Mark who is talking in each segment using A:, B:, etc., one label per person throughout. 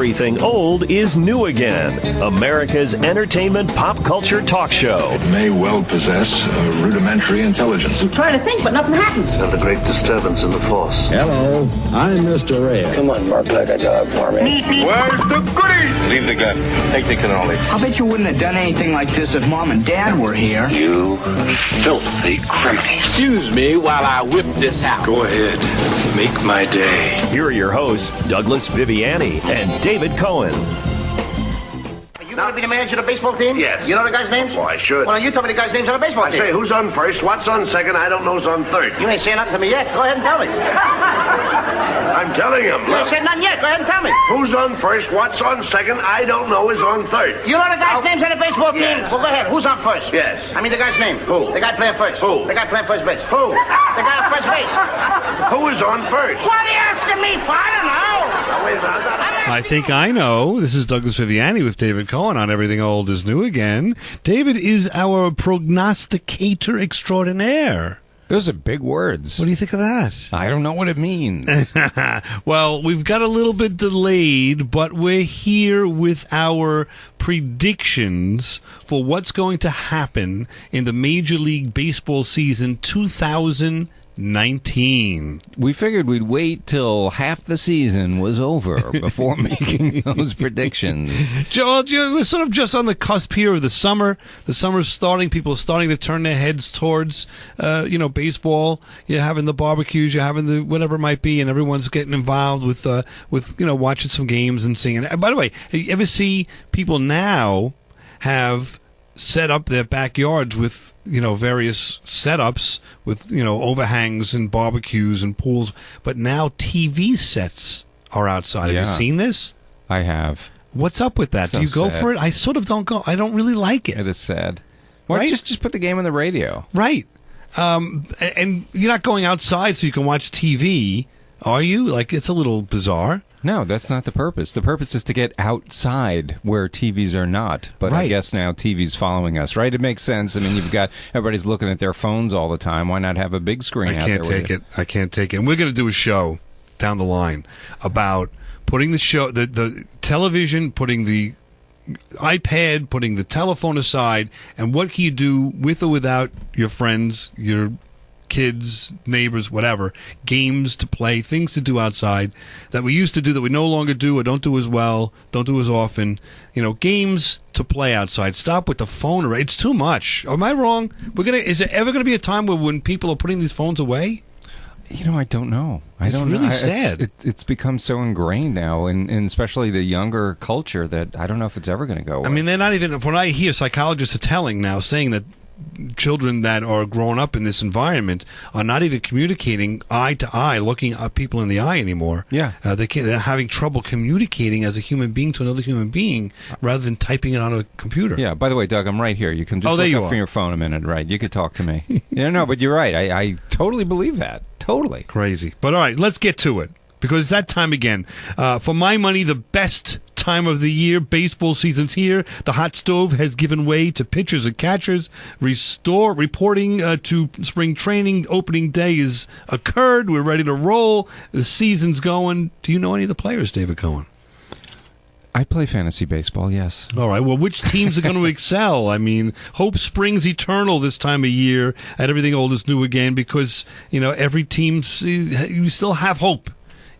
A: Everything old is new again. America's entertainment pop culture talk show.
B: It may well possess a rudimentary intelligence.
C: I'm trying to think, but nothing happens.
D: Felt a great disturbance in the force.
E: Hello, I'm Mr. Red.
D: Come on, bark like a dog for me.
B: Where's the goodies? Leave the gun. Take the cannoli.
F: I bet you wouldn't have done anything like this if Mom and Dad were here.
D: You filthy criminal.
E: Excuse me while I whip this out.
D: Go ahead. Make my day.
A: Here are your hosts, Douglas Viviani and David Cohen.
C: You want to be the manager of the baseball team?
G: Yes.
C: You know the guys' names?
G: Well, I should.
C: Well, you tell me the guys' names on the baseball
G: I
C: team.
G: say, who's on first? What's on second? I don't know who's on third.
C: You ain't saying nothing to me yet. Go ahead and tell me.
G: I'm telling him.
C: You ain't
G: Look,
C: said nothing yet. Go ahead and tell me.
G: who's on first? What's on second? I don't know is on third.
C: You know the guys' names on the baseball team?
G: Yes.
C: Well, go ahead. Who's on first?
G: Yes.
C: I mean the guy's name.
G: Who?
C: The guy playing first.
G: Who?
C: The guy playing first base.
G: Who?
C: The guy on first base.
G: Who is on first?
C: What are you asking me for? I don't know.
G: Now, wait a minute. I'm not...
H: I think I know. This is Douglas Viviani with David Cohen on Everything Old is New Again. David is our prognosticator extraordinaire.
I: Those are big words.
H: What do you think of that?
I: I don't know what it means.
H: Well, we've got a little bit delayed, but we're here with our predictions for what's going to happen in the Major League Baseball season 2019.
I: We figured we'd wait till half the season was over before making those predictions.
H: Joel, we're sort of just on the cusp here of the summer. The summer's starting. People are starting to turn their heads towards, baseball. You're having the barbecues. You're having the whatever it might be, and everyone's getting involved with watching some games and seeing it. By the way, you ever see people now have set up their backyards with various setups with overhangs and barbecues and pools, but now TV sets are outside.
I: Yeah.
H: Have you seen this?
I: I have.
H: What's up with that?
I: So
H: Do you go
I: sad.
H: for it? I sort of don't go. I don't really like it.
I: It is sad. Well,
H: Right?
I: just put the game on the radio.
H: Right. And you're not going outside so you can watch TV, are you? Like, it's a little bizarre.
I: No, that's not the purpose. The purpose is to get outside where TVs are not. But I
H: Right.
I: guess now TV's following us, right? It makes sense. I mean, everybody's looking at their phones all the time. Why not have a big screen out there?
H: I can't take it. And we're going to do a show down the line about putting the television, putting the iPad, putting the telephone aside, and what can you do with or without your friends, your kids, neighbors, whatever, games to play, things to do outside that we used to do that we no longer do or don't do as well, don't do as often. Games to play outside. Stop with the phone. It's too much. Am I wrong? Is there ever going to be a time when people are putting these phones away?
I: I don't know. I don't know.
H: Really sad.
I: It's become so ingrained now, and especially the younger culture, that I don't know if it's ever going to go away.
H: I mean, they're not even. What I hear psychologists are saying that children that are growing up in this environment are not even communicating eye to eye, looking at people in the eye anymore.
I: Yeah.
H: They're having trouble communicating as a human being to another human being rather than typing it on a computer.
I: Yeah, by the way, Doug, I'm right here. You can just
H: there
I: look
H: you
I: up
H: are.
I: from your phone a minute, right? You could talk to me. No, but you're right. I totally believe that. Totally.
H: Crazy. But all right, let's get to it. Because it's that time again. For my money, the best time of the year. Baseball season's here. The hot stove has given way to pitchers and catchers. Reporting to spring training. Opening day has occurred. We're ready to roll. The season's going. Do you know any of the players, David Cohen?
I: I play fantasy baseball, yes.
H: All right. Well, which teams are going to excel? I mean, hope springs eternal this time of year at Everything Old is New Again because, every team, you still have hope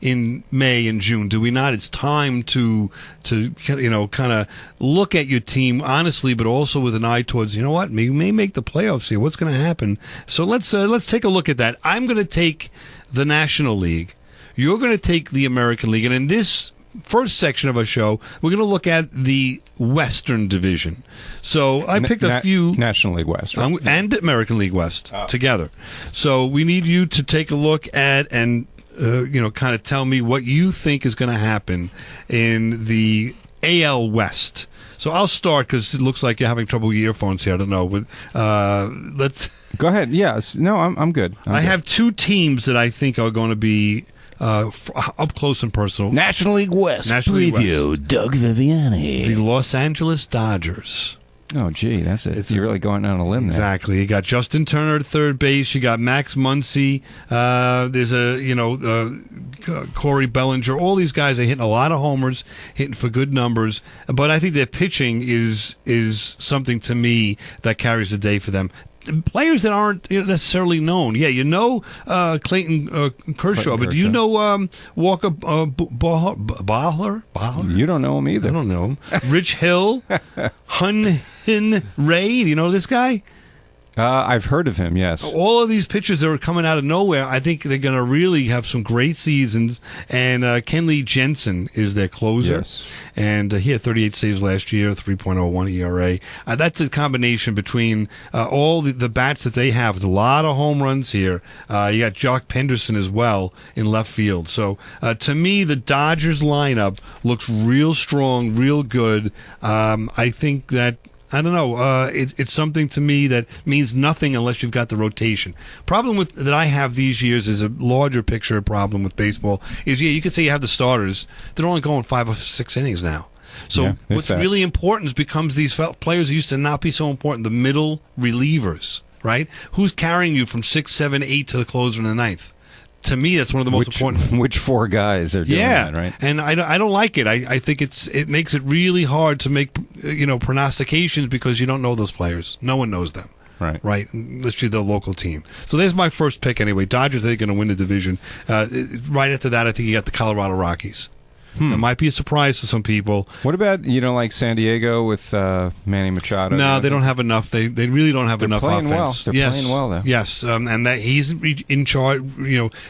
H: in May and June, do we not? It's time to kind of look at your team honestly, but also with an eye towards, what, we may make the playoffs here. What's going to happen? So let's take a look at that. I'm going to take the National League. You're going to take the American League. And in this first section of our show, we're going to look at the Western Division. So I picked a few...
I: National League West. Right?
H: And American League West together. So we need you to take a look at and kind of tell me what you think is going to happen in the AL West. So I'll start because it looks like you're having trouble with your earphones here. I don't know, but let's
I: go ahead. Yes, no, I'm good.
H: I have two teams that I think are going to be up close and personal.
J: National League West
H: National League
J: preview.
H: West.
J: Doug Viviani.
H: The Los Angeles Dodgers
I: Oh, gee, that's it. You're really going on a limb there.
H: Exactly. You got Justin Turner at third base. You got Max Muncy. There's Corey Bellinger. All these guys are hitting a lot of homers, hitting for good numbers. But I think their pitching is something to me that carries the day for them. Players that aren't necessarily known. Yeah, Clayton Kershaw, but do you know Walker Baller?
I: You don't know him either.
H: I don't know him. Rich Hill, Hyun-Jin Ray. Do you know this guy?
I: I've heard of him, yes.
H: All of these pitchers that are coming out of nowhere, I think they're going to really have some great seasons. And Kenley Jensen is their closer.
I: Yes.
H: And he had 38 saves last year, 3.01 ERA. That's a combination between all the bats that they have. A lot of home runs here. You got Jock Penderson as well in left field. So to me, the Dodgers lineup looks real strong, real good. I think that I don't know. It's something to me that means nothing unless you've got the rotation. Problem that I have these years is a larger picture problem with baseball. Is you could say you have the starters. They're only going 5 or 6 innings now. So what's really important is becomes these players that used to not be so important. The middle relievers, right? Who's carrying you from 6, 7, 8 to the closer in the ninth? To me, that's one of the most important.
I: Which 4 guys are doing that, right?
H: And I don't like it. I think it makes it really hard to make prognostications because you don't know those players. No one knows them. Right. Literally the local team. So there's my first pick anyway. Dodgers, they're going to win the division. Right after that, I think you got the Colorado Rockies. It might be a surprise to some people.
I: What about, like San Diego with Manny Machado?
H: No, they don't have enough. They really don't have enough offense.
I: They're playing well, though.
H: Yes, and that he's in charge,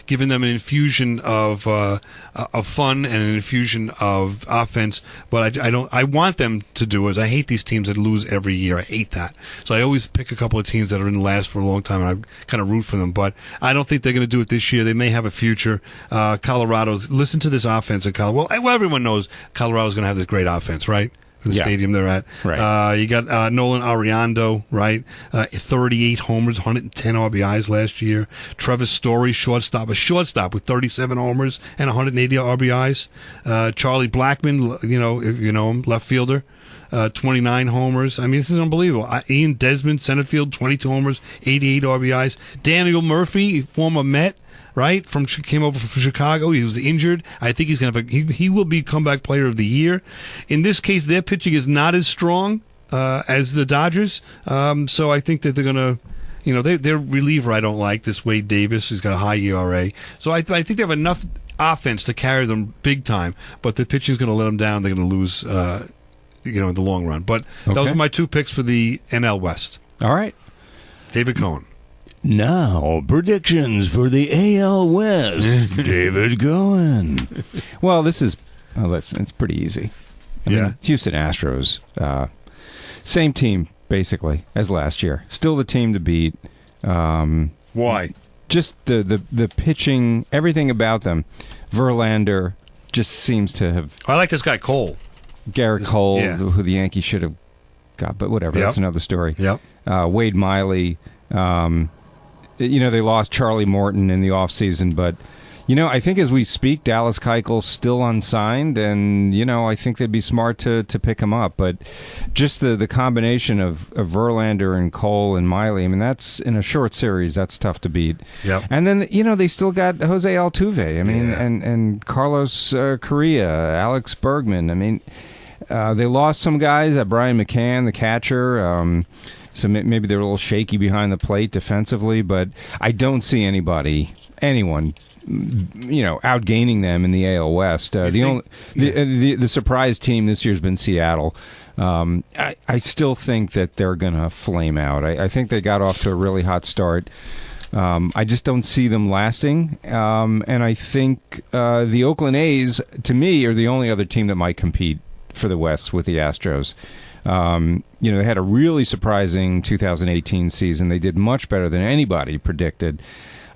H: giving them an infusion of fun and an infusion of offense. But I want them to do is I hate these teams that lose every year. I hate that. So I always pick a couple of teams that are in the last for a long time, and I kind of root for them. But I don't think they're going to do it this year. They may have a future. Colorado's, listen to this offense in Colorado. Well, everyone knows Colorado's going to have this great offense, right? In the stadium they're at.
I: Right.
H: You got Nolan Arenado, right? 38 homers, 110 RBIs last year. Trevor Story, shortstop with 37 homers and 180 RBIs. Charlie Blackmon, if you know him, left fielder. 29 homers. I mean, this is unbelievable. Ian Desmond, center field, 22 homers, 88 RBIs. Daniel Murphy, former Met, right? Came over from Chicago. He was injured. I think he's going to he will be comeback player of the year. In this case, their pitching is not as strong as the Dodgers. So I think that they're going to, their reliever I don't like, this Wade Davis. He's got a high ERA. So I think they have enough offense to carry them big time, but the pitching is going to let them down. They're going to lose, in the long run. But those are my 2 picks for the NL West.
I: All right.
H: David Cohen.
A: Now, predictions for the AL West. David Cohen.
I: Well, it's pretty easy. I mean, Houston Astros, same team, basically, as last year. Still the team to beat.
H: Why?
I: Just the pitching, everything about them. Verlander just seems to have...
H: I like this guy, Cole.
I: Garrett Cole, who the Yankees should have got, but whatever, that's another story.
H: Yep.
I: Wade Miley... they lost Charlie Morton in the offseason, but, I think as we speak, Dallas Keuchel's still unsigned, and, I think they'd be smart to pick him up. But just the combination of Verlander and Cole and Miley, I mean, that's, in a short series, that's tough to beat.
H: Yep.
I: And then, they still got Jose Altuve, I mean, and Carlos Correa, Alex Bergman. I mean, they lost some guys, Brian McCann, the catcher, so maybe they're a little shaky behind the plate defensively, but I don't see anyone, outgaining them in the AL West. The surprise team this year has been Seattle. I still think that they're going to flame out. I think they got off to a really hot start. I just don't see them lasting. And I think the Oakland A's, to me, are the only other team that might compete for the West with the Astros. They had a really surprising 2018 season. They did much better than anybody predicted.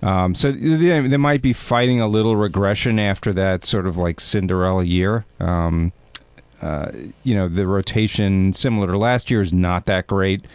I: So they might be fighting a little regression after that sort of like Cinderella year. The rotation, similar to last year, is not that great.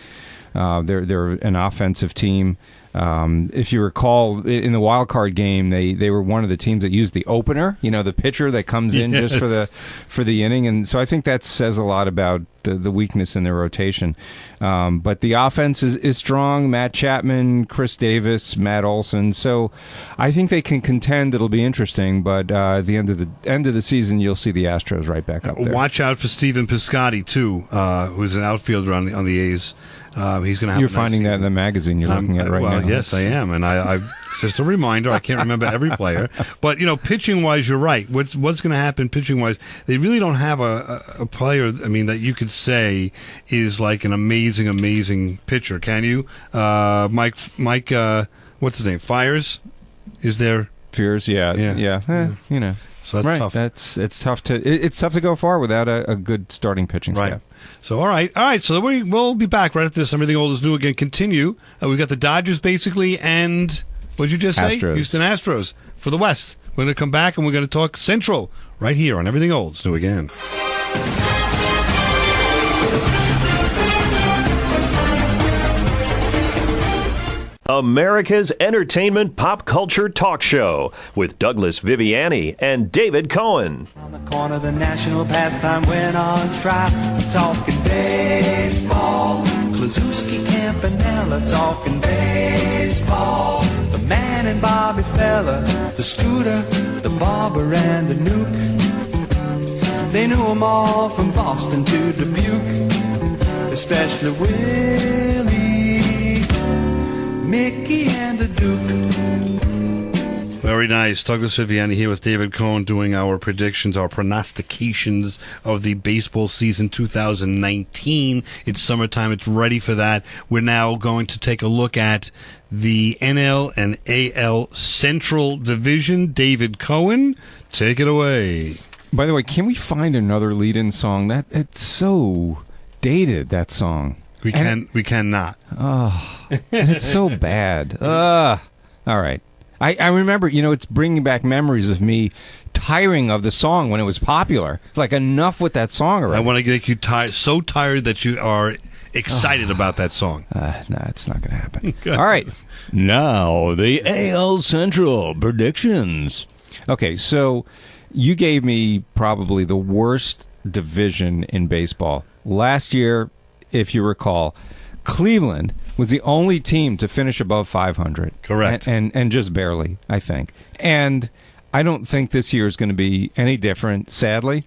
I: They're an offensive team. If you recall, in the wild card game, they were one of the teams that used the opener. The pitcher that comes in just for the inning, and so I think that says a lot about the weakness in their rotation. But the offense is strong. Matt Chapman, Chris Davis, Matt Olson. So I think they can contend. It'll be interesting. But at the end of the season, you'll see the Astros right back up there.
H: Watch out for Stephen Piscotty too, who's an outfielder on the A's. He's going to have.
I: You're finding that in the magazine you're looking at right now.
H: Yes, I am, and I just a reminder. I can't remember every player, but pitching wise, you're right. What's going to happen pitching wise? They really don't have a player. I mean, that you could say is like an amazing pitcher. Can you, Mike? What's his name? Fiers? Is there?
I: Fears? Yeah.
H: So that's
I: right.
H: tough.
I: It's tough to go far without a good starting pitching staff.
H: Right. So all right. So we'll be back right after this. Everything Old is New again. Continue. We've got the Dodgers basically, and what did you just say?
I: Astros.
H: Houston Astros for the West. We're going to come back and we're going to talk Central right here on Everything Old is New again.
A: America's entertainment pop culture talk show with Douglas Viviani and David Cohen.
J: On the corner, the national pastime went on trial. We're talking baseball. Klazuski, Campanella, talking baseball. The man and Bobby Fella, the Scooter, the Barber, and the Nuke. They knew them all from Boston to Dubuque, especially Willie, Mickey, and the Duke.
H: Very nice. Douglas Viviani here with David Cohen doing our predictions, our prognostications of the baseball season 2019. It's summertime. It's ready for that. We're now going to take a look at the NL and AL Central Division. David Cohen, take it away.
I: By the way, can we find another lead-in song? It's so dated, that song.
H: We cannot.
I: Oh, and it's so bad. All right. I remember, it's bringing back memories of me tiring of the song when it was popular. Like, enough with that song already.
H: I want to get you so tired that you are excited about that song.
I: No, it's not going to happen. All right. Now, the AL Central predictions. Okay, so you gave me probably the worst division in baseball. Last year, if you recall, Cleveland was the only team to finish above 500.
H: Correct.
I: And just barely, I think. And I don't think this year is going to be any different, sadly.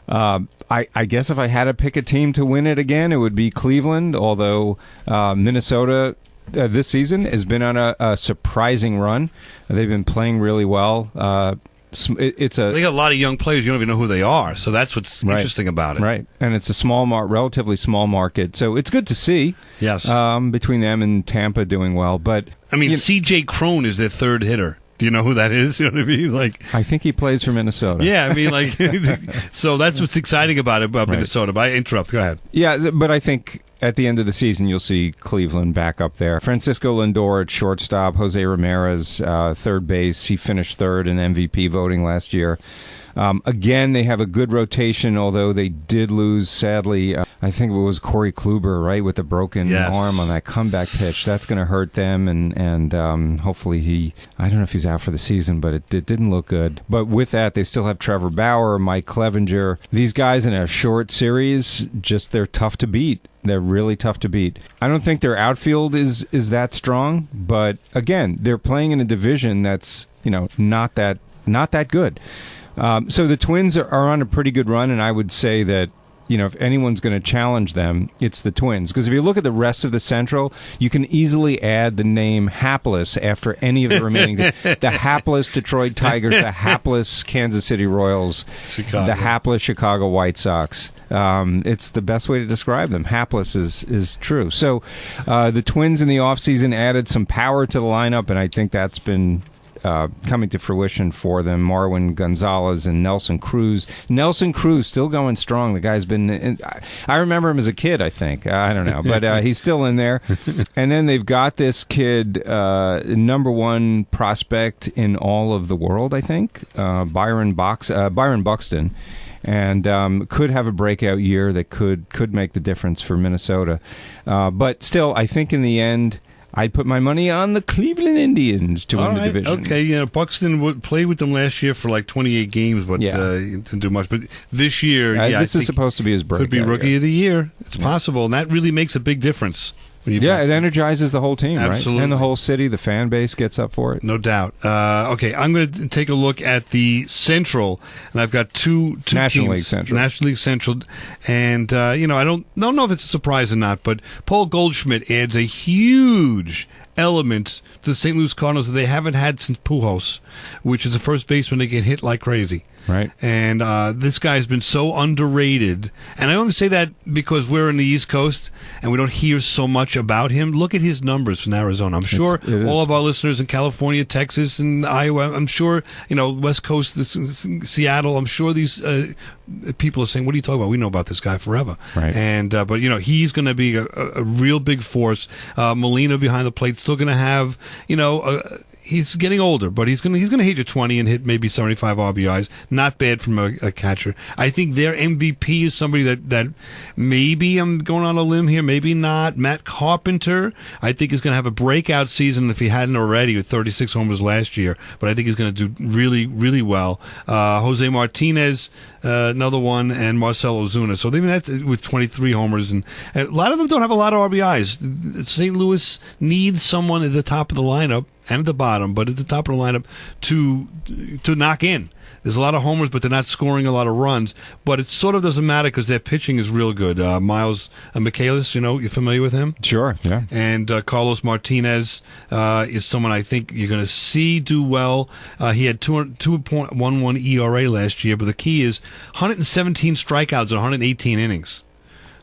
I: I guess if I had to pick a team to win it again, it would be Cleveland, although Minnesota this season has been on a surprising run. They've been playing really well. They got
H: a lot of young players. You don't even know who they are, so that's what's interesting about it.
I: Right, and it's a relatively small market, so it's good to see.
H: Yes,
I: between them and Tampa doing well, but
H: I mean, C.J. Cron is their third hitter. Do you know who that is? You know what I mean? Like,
I: I think he plays for Minnesota.
H: Yeah, I mean, like, so that's what's exciting about it, Minnesota. But I interrupt. Go ahead.
I: Yeah, but I think at the end of the season, you'll see Cleveland back up there. Francisco Lindor at shortstop, Jose Ramirez third base. He finished third in MVP voting last year. Again, they have a good rotation, although they did lose, sadly. I think it was Corey Kluber, right, with the broken arm on that comeback pitch. That's going to hurt them, and hopefully I don't know if he's out for the season, but it didn't look good. But with that, they still have Trevor Bauer, Mike Clevenger. These guys in a short series, they're tough to beat. They're really tough to beat. I don't think their outfield is that strong, but again, they're playing in a division that's not that good. So the Twins are on a pretty good run, and I would say that if anyone's going to challenge them, it's the Twins. Because if you look at the rest of the Central, you can easily add the name hapless after any of the remaining. The hapless Detroit Tigers, the hapless Kansas City Royals, the hapless Chicago White Sox. It's the best way to describe them. Hapless is true. So the Twins in the offseason added some power to the lineup, and I think that's been coming to fruition for them. Marwin Gonzalez and Nelson Cruz. Nelson Cruz still going strong. The guy's been I remember him as a kid, I think. I don't know. But he's still in there. And then they've got this kid, number one prospect in all of the world, I think, Byron Buxton. and could have a breakout year that could make the difference for Minnesota. But still, I think in the end, I'd put my money on the Cleveland Indians to win the division.
H: Okay, Buxton played with them last year for like 28 games, but didn't do much. But this year,
I: this is supposed to be his breakout.
H: Could be Rookie of the Year. It's possible, and that really makes a big difference.
I: It energizes the whole team,
H: Absolutely.
I: Right? And the whole city, the fan base gets up for it.
H: No doubt. Okay, I'm going to take a look at the Central, and I've got two
I: National
H: teams,
I: League Central,
H: and I don't know if it's a surprise or not, but Paul Goldschmidt adds a huge element to the St. Louis Cardinals that they haven't had since Pujols, which is the first baseman they get hit like crazy.
I: Right.
H: And this guy's been so underrated. And I only say that because we're in the East Coast and we don't hear so much about him. Look at his numbers from Arizona. I'm sure all of our listeners in California, Texas, and Iowa, I'm sure, West Coast, Seattle, I'm sure these people are saying, what are you talking about? We know about this guy forever.
I: Right.
H: And but he's going to be a real big force. Molina behind the plate still going to have, he's getting older, but he's going to hit you 20 and hit maybe 75 RBIs. Not bad from a catcher. I think their MVP is somebody that maybe I'm going on a limb here, maybe not. Matt Carpenter, I think is going to have a breakout season if he hadn't already with 36 homers last year. But I think he's going to do really, really well. Jose Martinez, another one, and Marcell Ozuna. So even that's with 23 homers, and a lot of them don't have a lot of RBIs. St. Louis needs someone at the top of the lineup and at the bottom, but at the top of the lineup to knock in. There's a lot of homers, but they're not scoring a lot of runs. But it sort of doesn't matter because their pitching is real good. Miles Michaelis, you're familiar with him?
I: Sure, yeah.
H: And Carlos Martinez is someone I think you're going to see do well. He had 2.11 ERA last year, but the key is 117 strikeouts in 118 innings.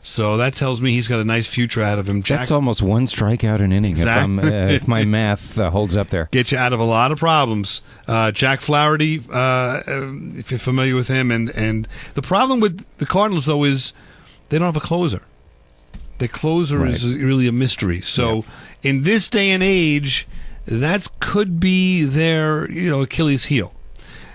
H: So that tells me he's got a nice future out of him.
I: That's almost one strikeout an inning,
H: exactly.
I: if my math holds up there.
H: Get you out of a lot of problems. Jack Flaherty, if you're familiar with him. And the problem with the Cardinals, though, is they don't have a closer. The closer is really a mystery. So in this day and age, that could be their Achilles heel.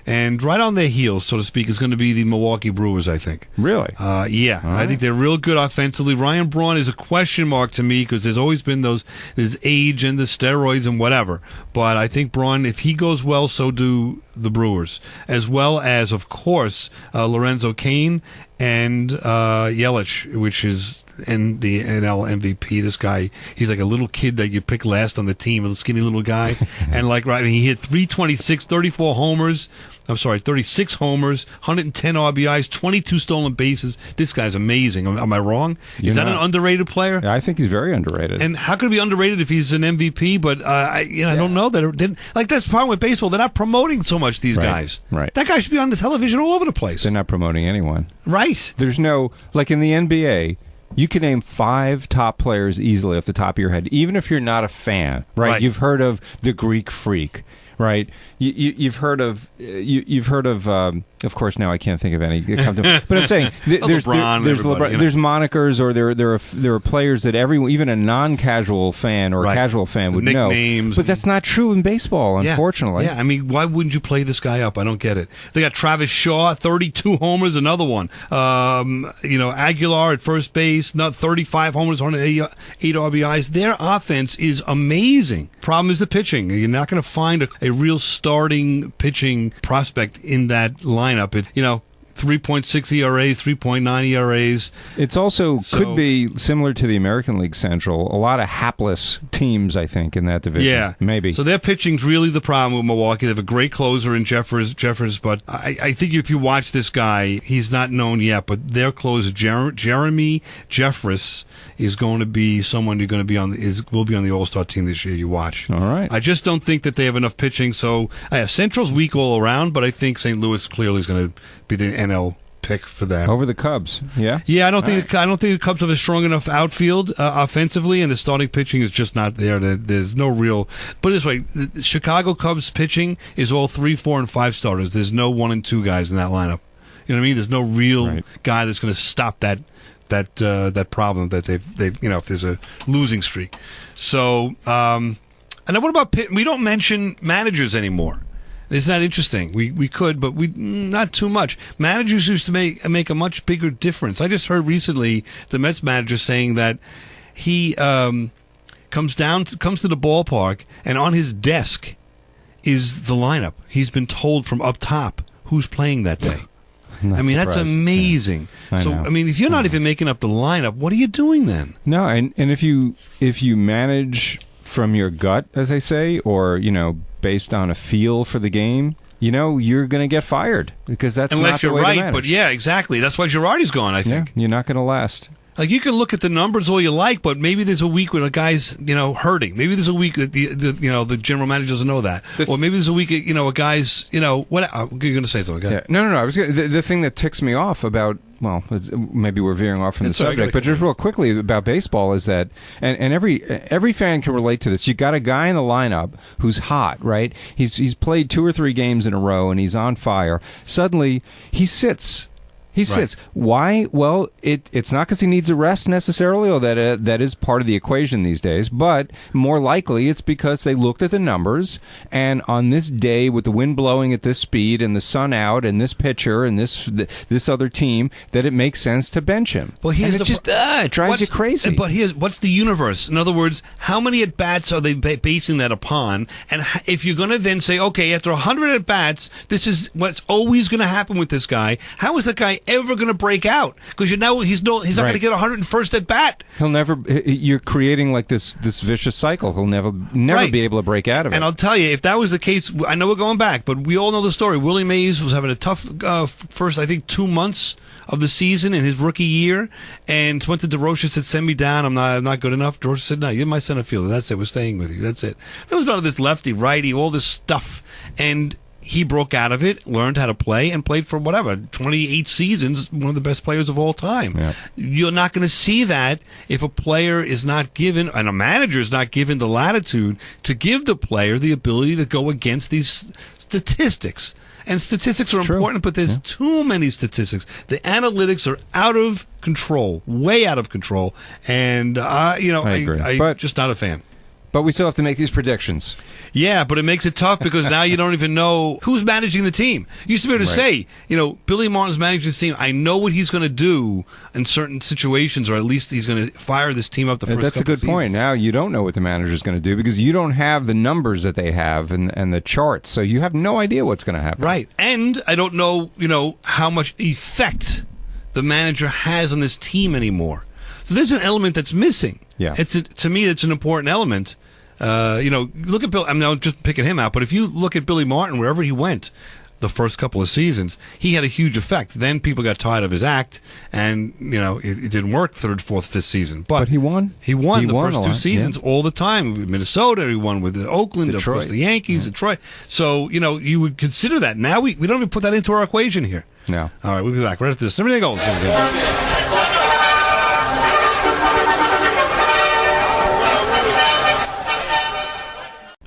H: And right on their heels, so to speak, is going to be the Milwaukee Brewers, I think.
I: Really?
H: Yeah. I think they're real good offensively. Ryan Braun is a question mark to me because there's always been this age and the steroids and whatever. But I think Braun, if he goes well, so do the Brewers. As well as, of course, Lorenzo Cain and Yelich, which is in the NL MVP. This guy, he's like a little kid that you pick last on the team, a little skinny little guy. And he hit 326, 34 homers. 36 homers, 110 RBIs, 22 stolen bases. This guy's amazing. Am I wrong? Is that an underrated player?
I: Yeah, I think he's very underrated.
H: And how could he be underrated if he's an MVP? But I don't know. That's the problem with baseball. They're not promoting so much these guys.
I: Right.
H: That guy should be on the television all over the place.
I: They're not promoting anyone.
H: Right.
I: There's no, like in the NBA, you can name 5 top players easily off the top of your head, even if you're not a fan. Right? You've heard of the Greek Freak. Right, you've heard of of course. Now I can't think of any. But I'm saying there's LeBron, there's monikers, or there are players that even a non-casual fan or a casual fan would know.
H: Nicknames,
I: but that's not true in baseball, unfortunately.
H: Yeah, I mean, why wouldn't you play this guy up? I don't get it. They got Travis Shaw, 32 homers, another one. Aguilar at first base, 35 homers, 108 RBIs. Their offense is amazing. Problem is the pitching. You're not going to find a real starting pitching prospect in that lineup. 3.6 ERAs, 3.9 ERAs.
I: It's also could be similar to the American League Central. A lot of hapless teams, I think, in that division.
H: Yeah,
I: maybe.
H: So their pitching's really the problem with Milwaukee. They have a great closer in Jeffers, but I think if you watch this guy, he's not known yet, but their closer, Jeremy Jeffress, is going to be someone who's going to will be on the All-Star team this year. You watch.
I: All right.
H: I just don't think that they have enough pitching. So Central's weak all around, but I think St. Louis clearly is going to be the NL pick for that
I: over the Cubs. Yeah,
H: I don't think the Cubs have a strong enough outfield offensively, and the starting pitching is just not there. There's no real. Put it this way: the Chicago Cubs pitching is all 3, 4, and 5 starters. There's no 1 and 2 guys in that lineup. You know what I mean? There's no real guy that's going to stop that problem that they've if there's a losing streak. So and then what about we don't mention managers anymore. Isn't that interesting? We could, but we not too much. Managers used to make a much bigger difference. I just heard recently the Mets manager saying that he comes to the ballpark, and on his desk is the lineup. He's been told from up top who's playing that day. That's amazing.
I: Yeah.
H: I mean, if you're not even making up the lineup, what are you doing then?
I: No, and if you manage from your gut, as they say, or based on a feel for the game, you're going to get fired because that's
H: unless
I: not the
H: you're
I: way
H: right.
I: to manage.
H: But yeah, exactly. That's why Girardi's gone. I think
I: you're not going to last.
H: Like, you can look at the numbers all you like, but maybe there's a week when a guy's, hurting. Maybe there's a week that the general manager doesn't know that. Or maybe there's a week, a guy's, what, you're going to say something.
I: Yeah. No. I was the thing that ticks me off about, well, maybe we're veering off from the subject, but just real quickly about baseball is that, and every fan can relate to this. You got a guy in the lineup who's hot, right? He's played 2 or 3 games in a row and he's on fire. Suddenly, he sits. He sits. Why? Well, it's not because he needs a rest necessarily, or that is part of the equation these days, but more likely it's because they looked at the numbers, and on this day with the wind blowing at this speed and the sun out and this pitcher and this other team, that it makes sense to bench him.
H: Well,
I: it drives you crazy.
H: But what's the universe? In other words, how many at-bats are they basing that upon? And if you're going to then say, okay, after 100 at-bats, this is what's always going to happen with this guy, how is that guy ever going to break out? Because he's not going to get 101st at bat.
I: He'll never. You're creating like this vicious cycle. He'll never be able to break out of it.
H: And I'll tell you, if that was the case, I know we're going back, but we all know the story. Willie Mays was having a tough first, I think, 2 months of the season in his rookie year, and went to DeRocha, said, "Send me down. I'm not good enough." DeRocha said, "No, you're my center fielder. That's it. We're staying with you. That's it." There was none of this lefty, righty, all this stuff, and he broke out of it, learned how to play, and played for 28 seasons, one of the best players of all time.
I: Yeah.
H: You're not going to see that if a player is not given, and a manager is not given the latitude to give the player the ability to go against these statistics. And statistics are important, but there's too many statistics. The analytics are out of control, way out of control, and I agree. I'm just not a fan.
I: But we still have to make these predictions.
H: Yeah, but it makes it tough because now you don't even know who's managing the team. You used to be able to say, Billy Martin's managing this team. I know what he's going to do in certain situations, or at least he's going to fire this team up the first
I: That's a good point. Now you don't know what the manager's going to do because you don't have the numbers that they have and the charts, so you have no idea what's going to happen.
H: Right, and I don't know, how much effect the manager has on this team anymore. So there's an element that's missing.
I: Yeah,
H: to me, it's an important element. Look at Bill. I'm not just picking him out, but if you look at Billy Martin, wherever he went, the first couple of seasons, he had a huge effect. Then people got tired of his act, and it didn't work 3rd, 4th, 5th season. But
I: he won.
H: He won the first 2 seasons all the time. With Minnesota, he won with Oakland,
I: Detroit.
H: of course, the Yankees, Detroit. So you would consider that. Now we don't even put that into our equation here.
I: No.
H: All right, we'll be back right after this. Everything goes.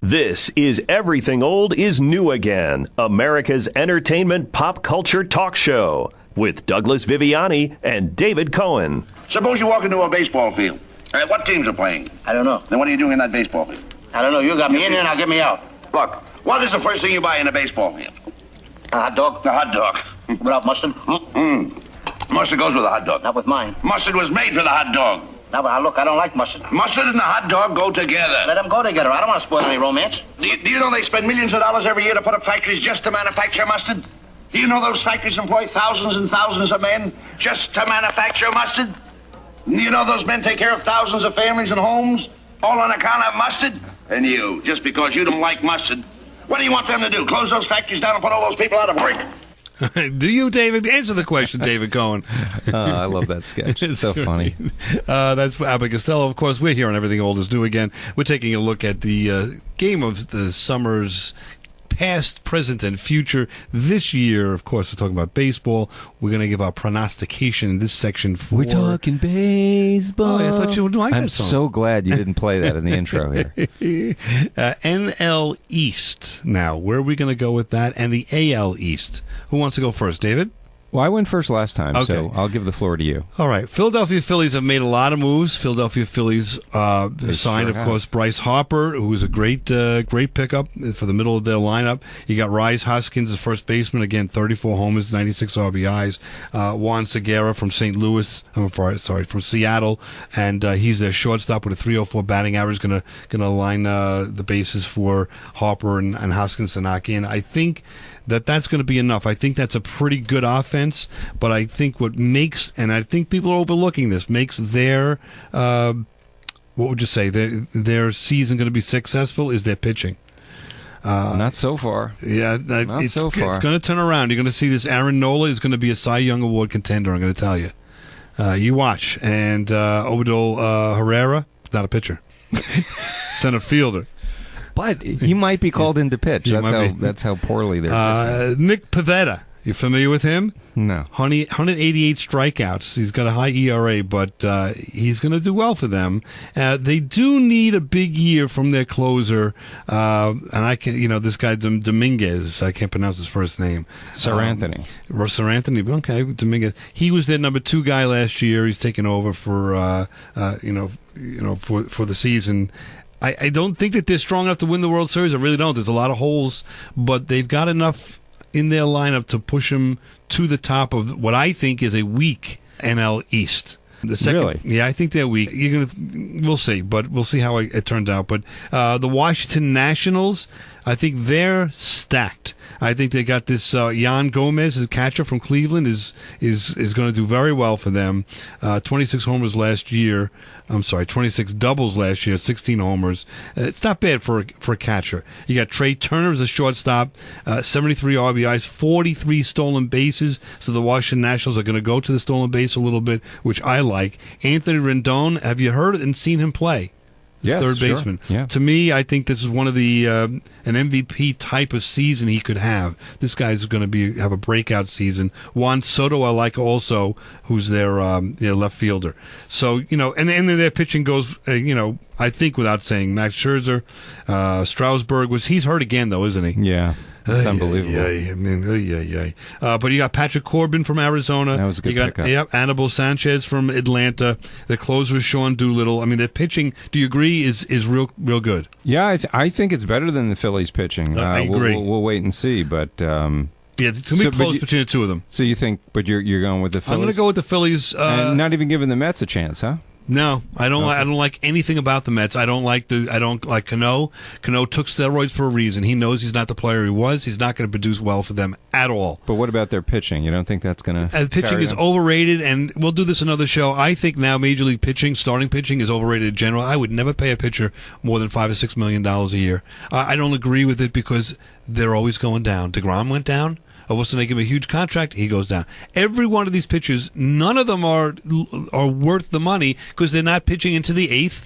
A: This is Everything Old is New Again, America's entertainment pop culture talk show with Douglas Viviani and David Cohen.
G: Suppose you walk into a baseball field. What teams are playing?
C: I don't know.
G: Then what are you doing in that baseball field?
C: I don't know. You got me in here, now get me out.
G: Look, what is the first thing you buy in a baseball field?
C: A hot dog?
G: The hot dog.
C: Without mustard?
G: Mustard goes with a hot dog.
C: Not with mine.
G: Mustard was made for the hot dog.
C: Now, look, I don't like mustard.
G: Mustard and the hot dog go together.
C: Let them go together. I don't want to spoil any romance.
G: Do you know they spend millions of dollars every year to put up factories just to manufacture mustard? Do you know those factories employ thousands and thousands of men just to manufacture mustard? Do you know those men take care of thousands of families and homes, all on account of mustard? And you, just because you don't like mustard, what do you want them to do? Close those factories down and put all those people out of work?
H: Do you, David? Answer the question, David Cohen.
I: I love that sketch. It's so funny.
H: That's Abbott Costello. Of course, we're here on Everything Old is New Again. We're taking a look at the game of the summer's past, present, and future. This year, of course, we're talking about baseball. We're going to give our prognostication in this section for...
I: We're talking baseball.
H: Oh, I thought you would like
I: I'm
H: that song.
I: so glad you didn't play that in the intro here.
H: NL East. Now, where are we going to go with that? And the AL East. Who wants to go first, David?
I: Well, I went first last time,
H: Okay.
I: so I'll give the floor to you.
H: All right. Philadelphia Phillies have made a lot of moves. Philadelphia Phillies signed,
I: sure
H: of
I: have.
H: course, Bryce Harper, who was a great pickup for the middle of their lineup. You got Rhys Hoskins, the first baseman, again, 34 homers, 96 RBIs. Juan Segura from St. Louis, from Seattle, and he's their shortstop with a 304 batting average, going to line the bases for Harper and Hoskins to knock in. I think that's going to be enough. I think that's a pretty good offense, but I think what makes, and I think people are overlooking this, makes their, what would you say, their season going to be successful is their pitching.
I: Not so far.
H: Yeah,
I: Not so far.
H: It's going to turn around. You're going to see this. Aaron Nola is going to be a Cy Young Award contender, I'm going to tell you. You watch. And Obadol Herrera, not a pitcher. Center fielder.
I: But he might be called in to pitch. That's how poorly they're pitching.
H: Nick Pivetta. You familiar with him?
I: No.
H: 188 strikeouts. He's got a high ERA, but he's going to do well for them. They do need a big year from their closer, and I can, this guy Dominguez. I can't pronounce his first name.
I: Sir Anthony.
H: Okay, Dominguez. He was their number 2 guy last year. He's taken over for for the season. I don't think that they're strong enough to win the World Series. I really don't. There's a lot of holes, but they've got enough in their lineup to push them to the top of what I think is a weak NL East. The second,
I: really?
H: Yeah, I think they're weak. We'll see, but we'll see how it turns out. But the Washington Nationals, I think they're stacked. I think they got this Yan Gomez, his catcher from Cleveland, is going to do very well for them. 26 homers last year. 26 doubles last year, 16 homers. It's not bad for a catcher. You got Trey Turner as a shortstop, 73 RBIs, 43 stolen bases. So the Washington Nationals are going to go to the stolen base a little bit, which I like. Anthony Rendon, have you heard and seen him play?
I: Yes,
H: third
I: sure.
H: baseman.
I: Yeah.
H: To me, I think this is one of the an MVP type of season he could have. This guy's going to have a breakout season. Juan Soto, I like also, who's their left fielder. So and then their pitching goes. I think without saying, Max Scherzer, Strasburg he's hurt again though, isn't he?
I: Yeah. It's unbelievable.
H: But you got Patrick Corbin from Arizona.
I: That was a good pickup.
H: Yep, Anibal Sanchez from Atlanta. The closer is Sean Doolittle. I mean, their pitching, do you agree, is real good?
I: Yeah, I think it's better than the Phillies pitching.
H: I agree.
I: We'll wait and see, but...
H: yeah, to me, close between the two of them.
I: So you think, but you're going with the Phillies?
H: I'm going to go with the Phillies.
I: And not even giving the Mets a chance, huh?
H: No, I don't. I don't like anything about the Mets. I don't like Cano. Cano took steroids for a reason. He knows he's not the player he was. He's not going to produce well for them at all.
I: But what about their pitching? You don't think that's going to?
H: Pitching is overrated, and we'll do this another show. I think now Major League pitching, starting pitching, is overrated in general. I would never pay a pitcher more than $5 or $6 million a year. I don't agree with it because they're always going down. DeGrom went down. All of a sudden, they give him a huge contract, he goes down. Every one of these pitchers, none of them are worth the money because they're not pitching into the 8th,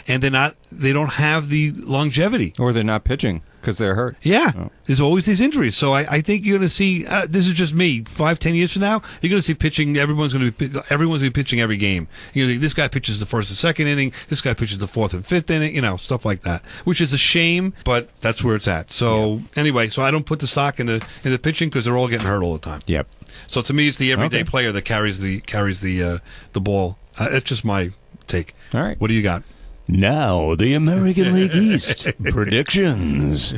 H: and they don't have the longevity.
I: Or they're not pitching because they're hurt.
H: Yeah, there's always these injuries. So I think you're going to see. This is just me. 5-10 years from now, you're going to see pitching. Everyone's going to be pitching every game. This guy pitches the first and second inning. This guy pitches the 4th and 5th inning. Stuff like that, which is a shame, but that's where it's at. So anyway, I don't put the stock in the pitching because they're all getting hurt all the time.
I: Yep.
H: So to me, it's the everyday player that carries the ball. That's just my take.
I: All right.
H: What do you got?
A: Now, the American League East predictions.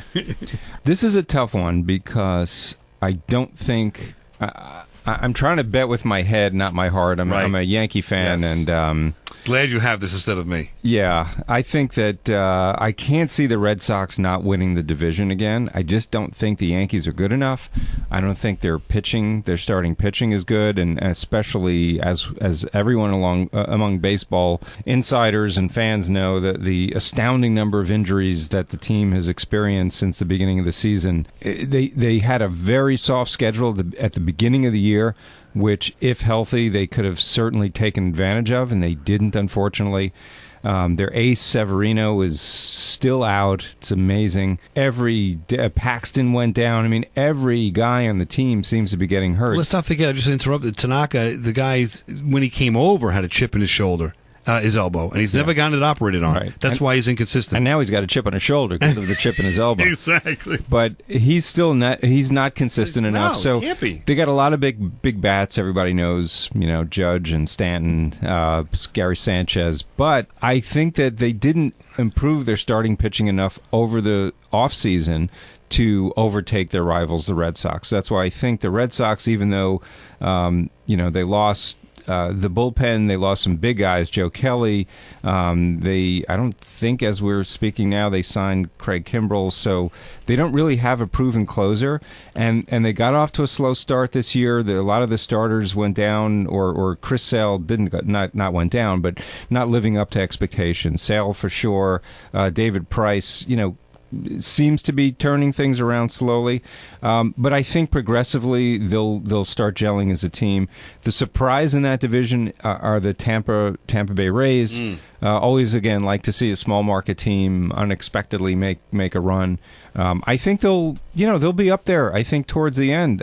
I: This is a tough one because I don't think I'm trying to bet with my head, not my heart. I'm a Yankee fan,
H: yes.
I: and
H: glad you have this instead of me.
I: Yeah, I think that I can't see the Red Sox not winning the division again. I just don't think the Yankees are good enough. I don't think their starting pitching is good, and especially as everyone among baseball insiders and fans know, that the astounding number of injuries that the team has experienced since the beginning of the season. They had a very soft schedule at the beginning of the year, which, if healthy, they could have certainly taken advantage of, and they didn't, unfortunately. Their ace, Severino, is still out. It's amazing. Paxton went down. I mean, every guy on the team seems to be getting hurt.
H: Let's not forget, I just interrupted, Tanaka, the guy, when he came over, had a chip in his shoulder. his elbow, and he's never gotten it operated on.
I: Right.
H: That's why he's inconsistent.
I: And now he's got a chip on his shoulder because of the chip in his elbow.
H: Exactly.
I: But he's not consistent enough.
H: No,
I: So
H: he can't be.
I: they got a lot of big bats. Everybody knows, Judge and Stanton, Gary Sanchez. But I think that they didn't improve their starting pitching enough over the offseason to overtake their rivals, the Red Sox. That's why I think the Red Sox, even though they lost the bullpen, they lost some big guys, Joe Kelly. I don't think, as we're speaking now, they signed Craig Kimbrell, so they don't really have a proven closer. And they got off to a slow start this year. A lot of the starters went down, or Chris Sale not went down, but not living up to expectations. Sale for sure. David Price, seems to be turning things around slowly, but I think progressively they'll start gelling as a team. The surprise in that division are the Tampa Bay Rays. Always, again, like to see a small market team unexpectedly make a run. I think they'll be up there. I think towards the end.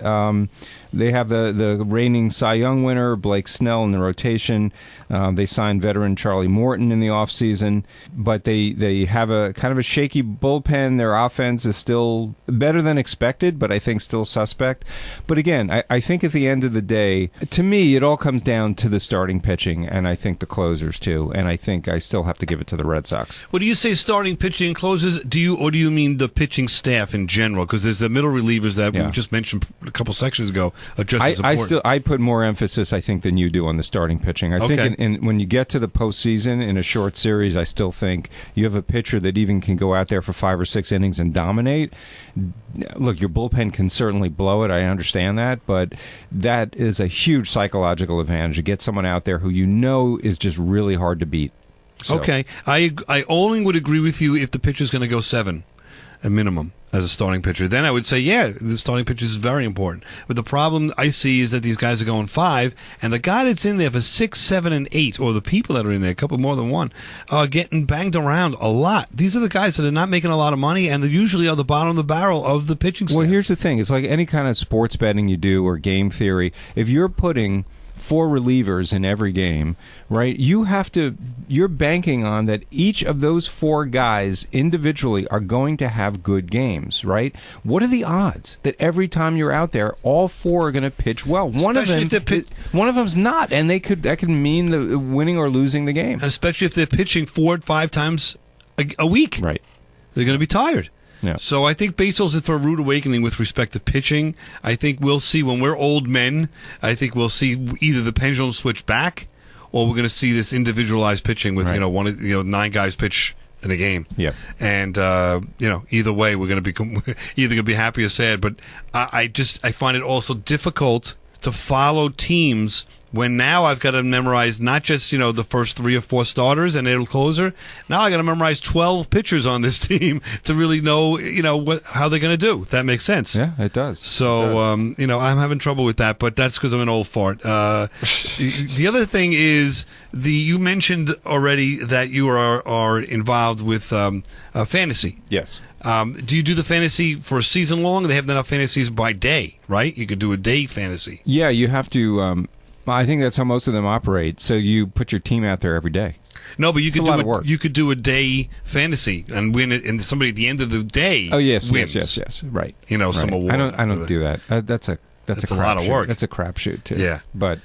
I: They have the reigning Cy Young winner, Blake Snell, in the rotation. They signed veteran Charlie Morton in the offseason, but they have a kind of a shaky bullpen. Their offense is still better than expected, but I think still suspect. But again, I think at the end of the day, to me, it all comes down to the starting pitching, and I think the closers too. And I think I still have to give it to the Red Sox.
H: Well, do you say starting pitching and closers? Do you mean the pitching staff in general? Because there's the middle relievers that we just mentioned a couple sections ago. Just as important.
I: I put more emphasis, I think, than you do on the starting pitching. I think when you get to the postseason in a short series, I still think you have a pitcher that even can go out there for 5 or 6 innings and dominate. Look, your bullpen can certainly blow it. I understand that, but that is a huge psychological advantage to get someone out there who is just really hard to beat. So.
H: Okay, I only would agree with you if the pitcher's going to go 7, a minimum, as a starting pitcher. Then I would say, the starting pitcher is very important. But the problem I see is that these guys are going 5, and the guy that's in there for 6, 7, and 8, or the people that are in there, a couple more than one, are getting banged around a lot. These are the guys that are not making a lot of money, and they usually are the bottom of the barrel of the pitching staff.
I: Well, here's the thing. It's like any kind of sports betting you do or game theory. If you're putting 4 relievers in every game, right? You're banking on that each of those 4 guys individually are going to have good games, right? What are the odds that every time you're out there, all 4 are going to pitch well? One of them's not, and that could mean the winning or losing the game.
H: Especially if they're pitching 4 or 5 times a week,
I: right?
H: They're going to be tired.
I: Yeah.
H: So I think baseball's in for a rude awakening with respect to pitching. I think we'll see when we're old men, I think we'll see either the pendulum switch back, or we're going to see this individualized pitching with 9 guys pitch in a game.
I: Yeah.
H: And either way, we're going to be either going to be happy or sad. But I find it also difficult to follow teams when now I've got to memorize not just, the first 3 or 4 starters and a closer. Now I got to memorize 12 pitchers on this team to really know, how they're going to do. If that makes sense.
I: Yeah, it does.
H: So, I'm having trouble with that, but that's because I'm an old fart. The other thing is you mentioned already that you are involved with fantasy.
I: Yes.
H: Do you do the fantasy for a season long? They have enough fantasies by day, right? You could do a day fantasy.
I: Yeah, you have to. I think that's how most of them operate. So you put your team out there every day.
H: No, but you could
I: do
H: you could do a day fantasy and win it, and somebody at the end of the day.
I: Oh yes,
H: wins.
I: yes, right.
H: Some award.
I: I don't do that. That's a
H: lot of work.
I: That's a crapshoot too.
H: Yeah,
I: but.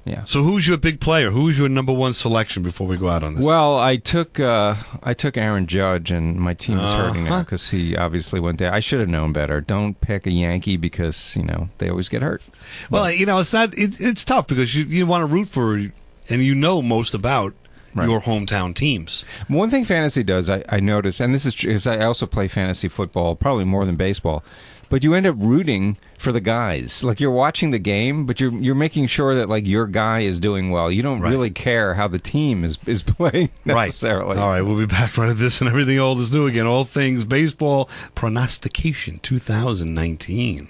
I: Yeah.
H: So who's your big player? Who's your number 1 selection before we go out on this?
I: Well, I took Aaron Judge, and my team is hurting now because he obviously went there. I should have known better. Don't pick a Yankee because they always get hurt.
H: Well, it's not. It's tough because you want to root for, and most about your hometown teams.
I: One thing fantasy does, I notice, and this is true, is I also play fantasy football, probably more than baseball. But you end up rooting for the guys. Like, you're watching the game, but you're making sure that, like, your guy is doing well. You don't really care how the team is playing necessarily.
H: Right. All right, we'll be back right at this and everything old is new again. All things baseball prognostication 2019.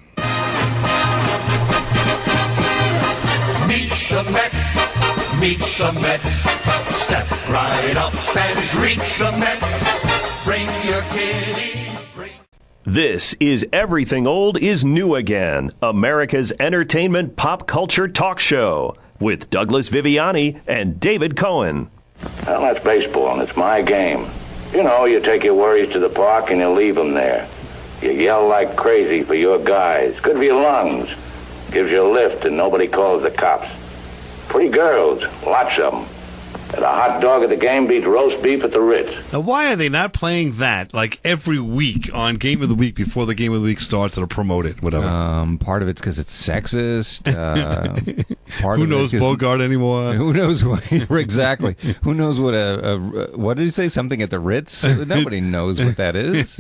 J: Meet the Mets. Meet the Mets. Step right up and greet the Mets. Bring your kiddies.
A: This is Everything Old is New Again, America's entertainment pop culture talk show with Douglas Viviani and David Cohen.
B: Well, that's baseball, and it's my game. You know, you take your worries to the park and you leave them there. You yell like crazy for your guys. Good for your lungs. Gives you a lift and nobody calls the cops. Pretty girls, lots of them. And a hot dog at the game beats roast beef at the Ritz.
H: Now, why are they not playing that like every week on Game of the Week before the Game of the Week starts or promote it, whatever?
I: Part of it's because it's sexist.
H: Who knows Bogart anymore?
I: Who knows what, exactly? Who knows what what did he say? Something at the Ritz? Nobody knows what that is.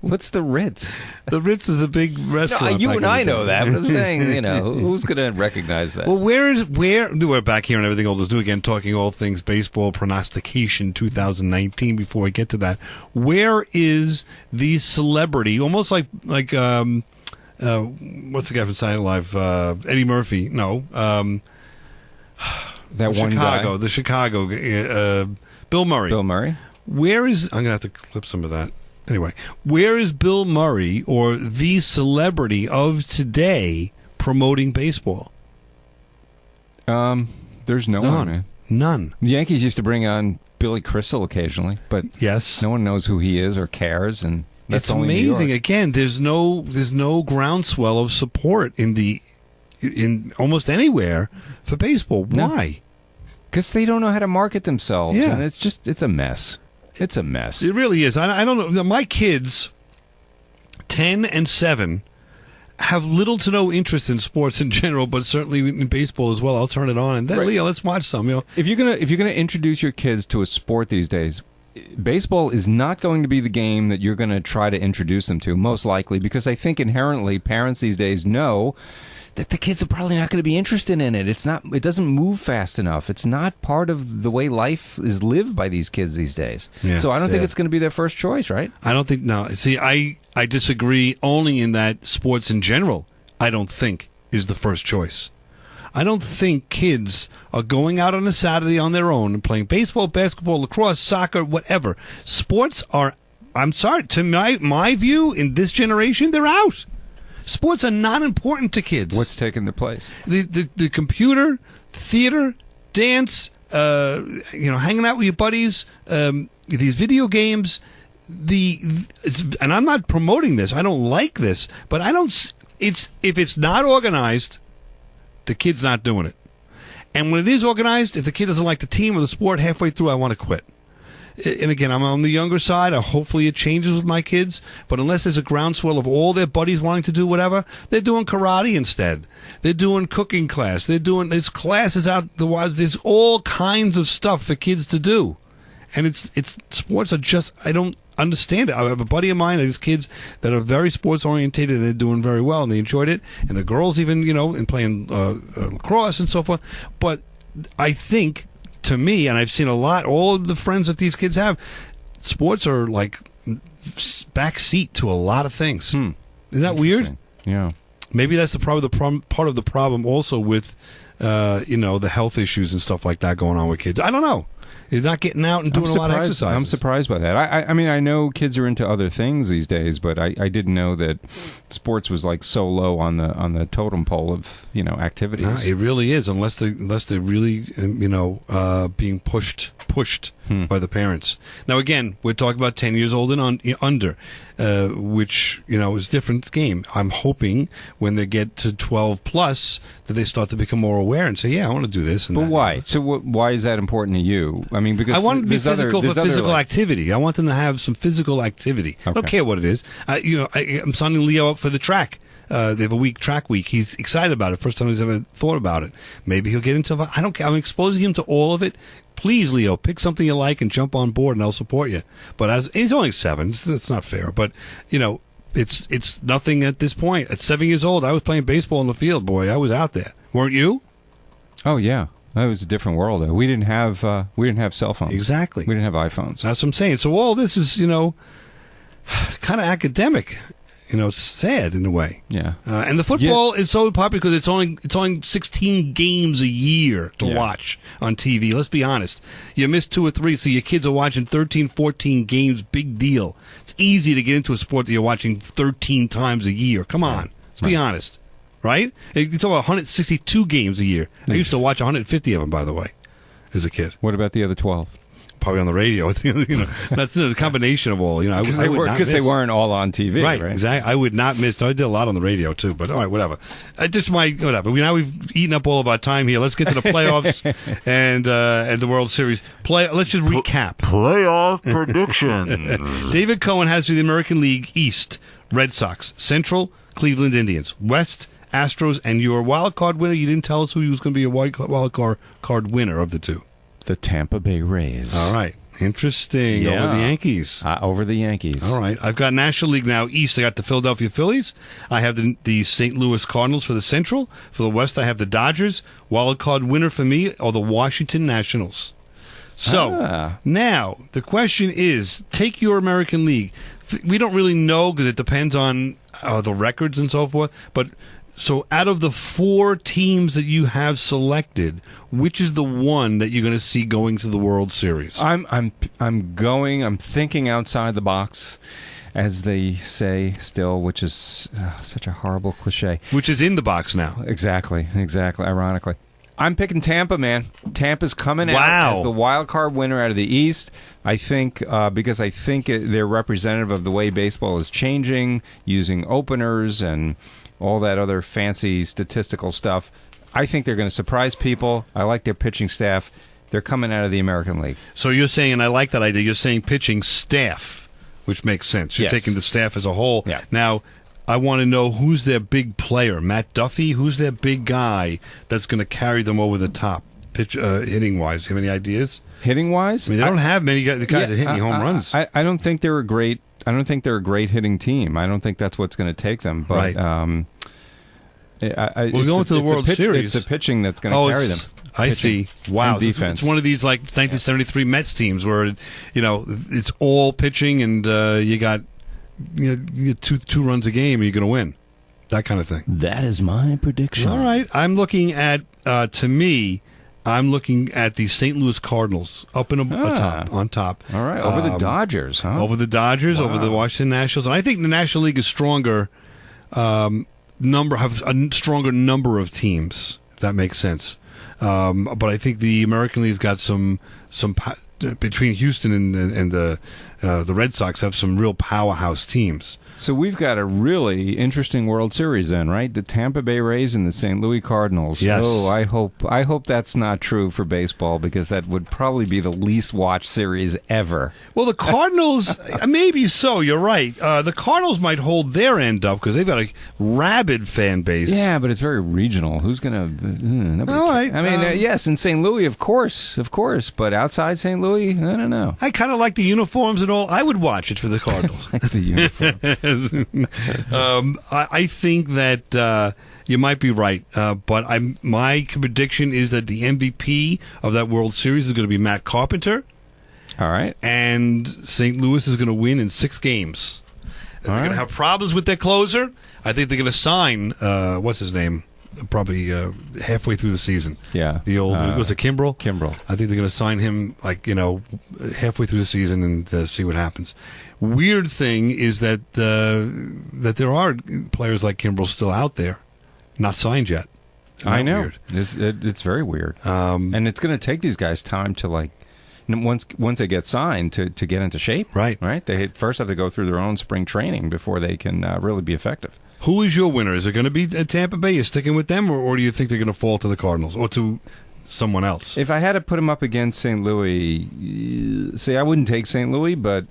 I: What's the Ritz?
H: The Ritz is a big restaurant.
I: No, you and I know that, but I'm saying, who's going to recognize that?
H: Well, we're back here and everything old is new again, talking all things baseball prognostication 2019. Before we get to that, where is the celebrity? Almost like what's the guy from Saturday Night Live? Eddie Murphy? No,
I: that one
H: Chicago,
I: guy,
H: the Chicago, Bill Murray.
I: Bill Murray.
H: Where is? I'm gonna have to clip some of that. Anyway, where is Bill Murray or the celebrity of today promoting baseball?
I: There's no one, man.
H: None.
I: The Yankees used to bring on Billy Crystal occasionally, but
H: yes,
I: no one knows who he is or cares, and that's
H: it's
I: only
H: amazing. Again, there's no groundswell of support in almost anywhere for baseball. Why?
I: Because they don't know how to market themselves.
H: Yeah,
I: and it's a mess. It's a mess.
H: It really is. I don't know. My kids, 10 and 7. Have little to no interest in sports in general, but certainly in baseball as well. I'll turn it on and then, Leo, let's watch some.
I: If you're gonna introduce your kids to a sport these days, baseball is not going to be the game that you're going to try to introduce them to, most likely, because I think inherently parents these days know that the kids are probably not going to be interested in it. It doesn't move fast enough. It's not part of the way life is lived by these kids these days.
H: Yeah,
I: so I don't think it's going to be their first choice, right?
H: I don't think. No. See, I disagree only in that sports in general, I don't think, is the first choice. I don't think kids are going out on a Saturday on their own and playing baseball, basketball, lacrosse, soccer, whatever. Sports are, I'm sorry, to my view, in this generation, they're out. Sports are not important to kids.
I: What's taking the place?
H: The computer, theater, dance, hanging out with your buddies, these video games. And I'm not promoting this. I don't like this, but if it's not organized, the kid's not doing it. And when it is organized, if the kid doesn't like the team or the sport, halfway through, I want to quit. And again, I'm on the younger side. Hopefully it changes with my kids. But unless there's a groundswell of all their buddies wanting to do whatever, they're doing karate instead. They're doing cooking class. There's classes out. There's all kinds of stuff for kids to do. And it's sports are just, I don't understand it. I have a buddy of mine, there's kids that are very sports orientated and they're doing very well and they enjoyed it. And the girls even, in playing lacrosse and so forth. But I think, to me, and I've seen a lot, all of the friends that these kids have, sports are like back seat to a lot of things. Isn't that weird?
I: Yeah.
H: Maybe that's part of the problem also with, the health issues and stuff like that going on with kids. I don't know. They're not getting out and doing a lot of exercise.
I: I'm surprised by that. I mean, I know kids are into other things these days, but I didn't know that sports was like so low on the totem pole of activities.
H: No, it really is, unless they're really being pushed by the parents. Now again, we're talking about 10 years old and under, which is a different game. I'm hoping when they get to 12 plus that they start to become more aware and say, yeah, I want to do this.
I: But why? So why is that important to you? I mean, because
H: I want to be physical for physical activity. I want them to have some physical activity.
I: Okay.
H: I don't care what it is. I'm signing Leo up for the track. They have a track week. He's excited about it. First time he's ever thought about it. Maybe he'll get into. I don't care. I'm exposing him to all of it. Please, Leo, pick something you like and jump on board, and I'll support you. But as he's only 7, it's not fair. But it's nothing at this point. At 7 years old, I was playing baseball in the field. Boy, I was out there. Weren't you?
I: Oh yeah. That was a different world. We didn't have cell phones.
H: Exactly.
I: We didn't have iPhones.
H: That's what I'm saying. So all this is, kind of academic. It's sad in a way.
I: Yeah.
H: And the football is so popular because it's only 16 games a year to watch on TV. Let's be honest. You miss 2 or 3, so your kids are watching 13, 14 games. Big deal. It's easy to get into a sport that you're watching 13 times a year. Come on. Let's be honest. Right? You talk about 162 games a year. I used to watch 150 of them, by the way. as a kid.
I: What about the other 12?
H: Probably on the radio. That's a combination of all.
I: Because they weren't all on TV, right?
H: Exactly. I would not miss. I did a lot on the radio too, but all right, whatever. Whatever. Now we've eaten up all of our time here. Let's get to the playoffs and the World Series. Let's just recap.
A: Playoff predictions.
H: David Cohen has the American League East: Red Sox, Central, Cleveland Indians, West, Astros, and your wild card winner. You didn't tell us who he was going to be a wild card winner of the two.
I: The Tampa Bay Rays.
H: All right. Interesting.
I: Yeah.
H: Over the Yankees.
I: Over the Yankees.
H: All right. I've got National League now. East, I got the Philadelphia Phillies. I have the St. Louis Cardinals for the Central. For the West, I have the Dodgers. Wild card winner for me are the Washington Nationals. So, now, the question is, take your American League. We don't really know because it depends on the records and so forth, but so out of the 4 teams that you have selected, which is the one that you're going to see going to the World Series?
I: I'm thinking outside the box, as they say still, which is such a horrible cliche.
H: Which is in the box now.
I: Exactly, ironically. I'm picking Tampa, man. Tampa's coming out as the wild card winner out of the East. I think because I think they're representative of the way baseball is changing, using openers and all that other fancy statistical stuff. I think they're going to surprise people. I like their pitching staff. They're coming out of the American League.
H: So you're saying, and I like that idea, you're saying pitching staff, which makes sense. You're taking the staff as a whole.
I: Yeah.
H: Now, I want to know who's their big player. Matt Duffy, who's their big guy that's going to carry them over the top, hitting-wise? Do you have any ideas?
I: Hitting-wise?
H: I mean, they don't have many guys that hit any home runs.
I: I don't think they're a great hitting team. I don't think that's what's going to take them. But
H: right. We're going to the World Series.
I: It's the pitching that's going to carry them.
H: I see. Wow.
I: Defense.
H: It's one of these like 1973 Mets teams where it's all pitching and you get two runs a game and you're going to win. That kind of thing.
A: That is my prediction.
H: All right. I'm looking at I'm looking at the St. Louis Cardinals up on top.
I: All right, over the Dodgers, huh?
H: Over the Dodgers, over the Washington Nationals, and I think the National League is stronger. Have a stronger number of teams, if that makes sense. But I think the American League's got some between Houston and the Red Sox have some real powerhouse teams.
I: So we've got a really interesting World Series then, right? The Tampa Bay Rays and the St. Louis Cardinals.
H: Yes.
I: Oh, I hope that's not true for baseball because that would probably be the least watched series ever.
H: Well, the Cardinals, maybe so. You're right. The Cardinals might hold their end up because they've got a rabid fan base.
I: Yeah, but it's very regional. Who's going to?
H: All right.
I: I mean, yes, in St. Louis, of course, but outside St. Louis, I don't know.
H: I kind of like the uniforms and all. I would watch it for the Cardinals.
I: The uniform.
H: I think that you might be right, but my prediction is that the MVP of that World Series is going to be Matt Carpenter.
I: All right.
H: And St. Louis is going to win in 6 games. They're going to have problems with their closer. I think they're going to sign, what's his name? Probably halfway through the season.
I: Yeah.
H: The old, was it Kimbrel?
I: Kimbrel.
H: I think they're going to sign him, halfway through the season and see what happens. Weird thing is that there are players like Kimbrel still out there, not signed yet.
I: I know.
H: Weird?
I: It's very weird. And it's going to take these guys time to, once they get signed, to get into shape.
H: Right.
I: Right? They first have to go through their own spring training before they can really be effective.
H: Who is your winner? Is it going to be Tampa Bay? You're sticking with them, or do you think they're going to fall to the Cardinals or to someone else?
I: If I had to put them up against St. Louis, I wouldn't take St. Louis, but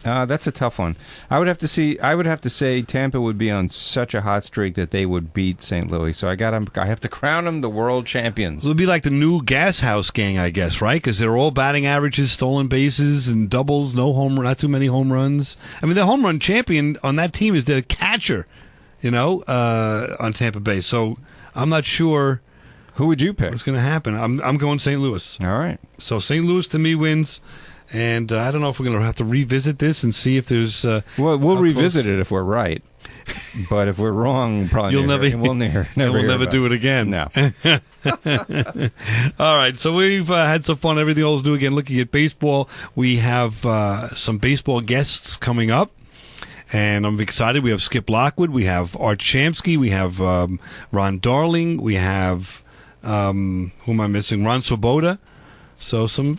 I: that's a tough one. I would have to say Tampa would be on such a hot streak that they would beat St. Louis. So I have to crown them the world champions.
H: It'll be like the new Gas House gang, I guess, right? Because they're all batting averages, stolen bases, and doubles. Not too many home runs. I mean, the home run champion on that team is their catcher. On Tampa Bay. So I'm not sure.
I: Who would you pick?
H: What's going to happen? I'm going St. Louis.
I: All right.
H: So St. Louis to me wins, and I don't know if we're going to have to revisit this and see if there's.
I: We'll revisit it if we're right, but if we're wrong, probably we'll
H: never do it again.
I: No.
H: All right. So we've had some fun. Everything else new again. Looking at baseball, we have some baseball guests coming up. And I'm excited. We have Skip Lockwood. We have Art Shamsky. We have Ron Darling. We have, who am I missing? Ron Swoboda. So some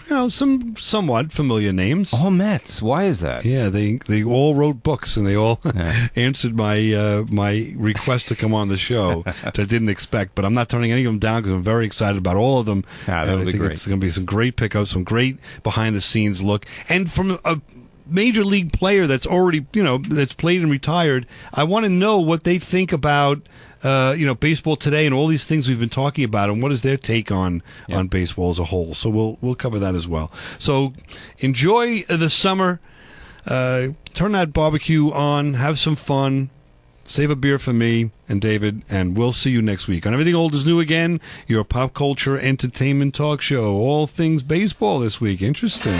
H: somewhat familiar names.
I: All Mets. Why is that?
H: Yeah, they all wrote books and they all answered my my request to come on the show, which I didn't expect. But I'm not turning any of them down because I'm very excited about all of them.
I: That would be great.
H: It's going to be some great pickups, some great behind the scenes look, and from a major league player that's already that's played and retired. I want to know what they think about. Baseball today and all these things we've been talking about, and what is their take on baseball as a whole? So we'll cover that as well. So enjoy the summer. Turn that barbecue on. Have some fun. Save a beer for me and David, and we'll see you next week on Everything Old is New Again, your pop culture entertainment talk show. All things baseball this week. Interesting.